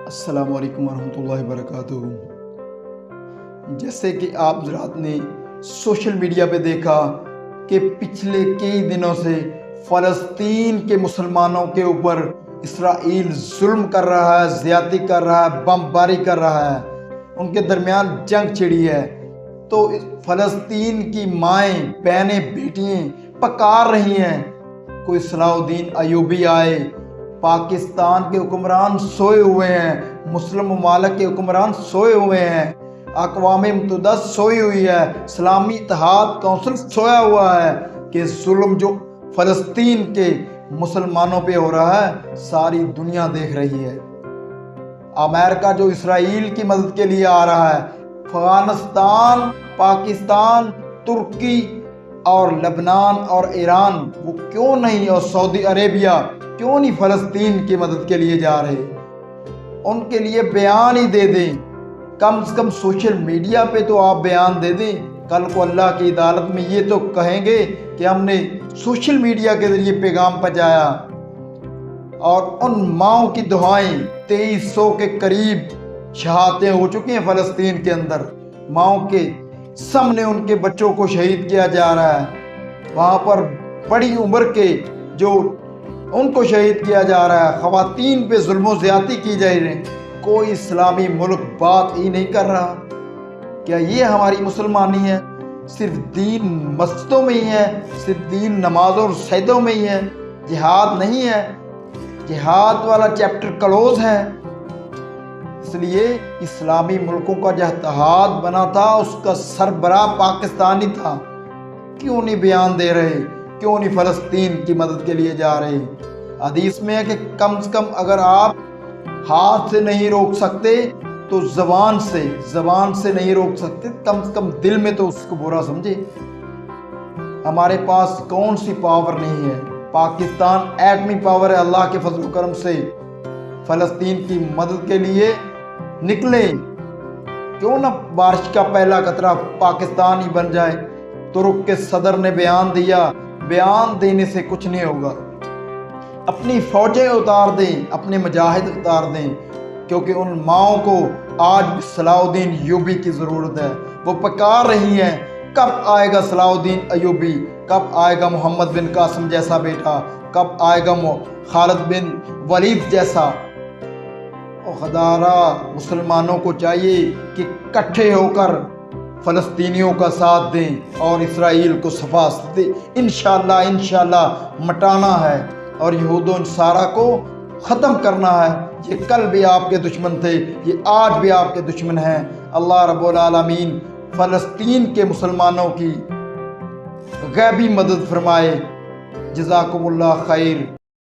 السلام علیکم ورحمۃ اللہ وبرکاتہ۔ جیسے کہ آپ حضرات نے سوشل میڈیا پہ دیکھا کہ پچھلے کئی دنوں سے فلسطین کے مسلمانوں کے اوپر اسرائیل ظلم کر رہا ہے، زیادتی کر رہا ہے، بمباری کر رہا ہے، ان کے درمیان جنگ چھڑی ہے۔ تو فلسطین کی مائیں، بہنیں، بیٹیاں پکار رہی ہیں کوئی صلاح الدین ایوبی آئے۔ پاکستان کے حکمران سوئے ہوئے ہیں، مسلم ممالک کے حکمران سوئے ہوئے ہیں، اقوام متحدہ سوئی ہوئی ہے، اسلامی اتحاد کونسل سویا ہوا ہے کہ ظلم جو فلسطین کے مسلمانوں پہ ہو رہا ہے ساری دنیا دیکھ رہی ہے۔ امریکہ جو اسرائیل کی مدد کے لیے آ رہا ہے، افغانستان، پاکستان، ترکی اور لبنان اور ایران وہ کیوں نہیں، اور سعودی عربیہ کیوں نہیں فلسطین کی مدد کے لیے جا رہے؟ ان کے لیے بیان ہی دے دیں، کم سے کم سوشل میڈیا پہ تو آپ بیان دے دیں۔ کل کو اللہ کی عدالت میں یہ تو کہیں گے کہ ہم نے سوشل میڈیا کے ذریعے پیغام پہنچایا۔ اور ان ماؤں کی دعائیں، 2300 کے قریب شہادتیں ہو چکی ہیں فلسطین کے اندر، ماؤں کے سامنے ان کے بچوں کو شہید کیا جا رہا ہے، وہاں پر بڑی عمر کے جو ان کو شہید کیا جا رہا ہے، خواتین پہ ظلم و زیادتی کی جا رہی ہے۔ کوئی اسلامی ملک بات ہی نہیں کر رہا۔ کیا یہ ہماری مسلمانی ہے؟ صرف دین مسجدوں میں ہی ہے، صرف دین نمازوں اور سجدوں میں ہی ہے، جہاد نہیں ہے، جہاد والا چیپٹر کلوز ہے۔ اس لیے اسلامی ملکوں کا جو اتحاد بنا تھا اس کا سربراہ پاکستانی تھا، کیوں نہیں بیان دے رہے؟ کیوں نہیں فلسطین کی مدد کے لیے جا رہے؟ حدیث میں ہے کہ کم سے کم اگر آپ ہاتھ سے نہیں روک سکتے تو زبان سے نہیں روک سکتے، کم سے کم دل میں تو اس کو برا سمجھے۔ ہمارے پاس کون سی پاور نہیں ہے؟ پاکستان ایٹمی پاور ہے، اللہ کے فضل و کرم سے فلسطین کی مدد کے لیے نکلے۔ کیوں نہ بارش کا پہلا قطرہ پاکستان ہی بن جائے؟ ترک کے صدر نے بیان دیا، بیان دینے سے کچھ نہیں ہوگا۔ اپنی فوجیں اتار دیں، اپنے مجاہد اتار دیں، کیونکہ ان ماؤں کو آج بھی صلاح الدین ایوبی کی ضرورت ہے۔ وہ پکار رہی ہیں کب آئے گا صلاح الدین ایوبی، کب آئے گا محمد بن قاسم جیسا بیٹا، کب آئے گا خالد بن ولید جیسا۔ خدارہ مسلمانوں کو چاہیے کہ اکٹھے ہو کر فلسطینیوں کا ساتھ دیں اور اسرائیل کو صفا دیں۔ انشاءاللہ مٹانا ہے اور یہود و نصارہ کو ختم کرنا ہے۔ یہ کل بھی آپ کے دشمن تھے، یہ آج بھی آپ کے دشمن ہیں۔ اللہ رب العالمین فلسطین کے مسلمانوں کی غیبی مدد فرمائے۔ جزاکم اللہ خیر۔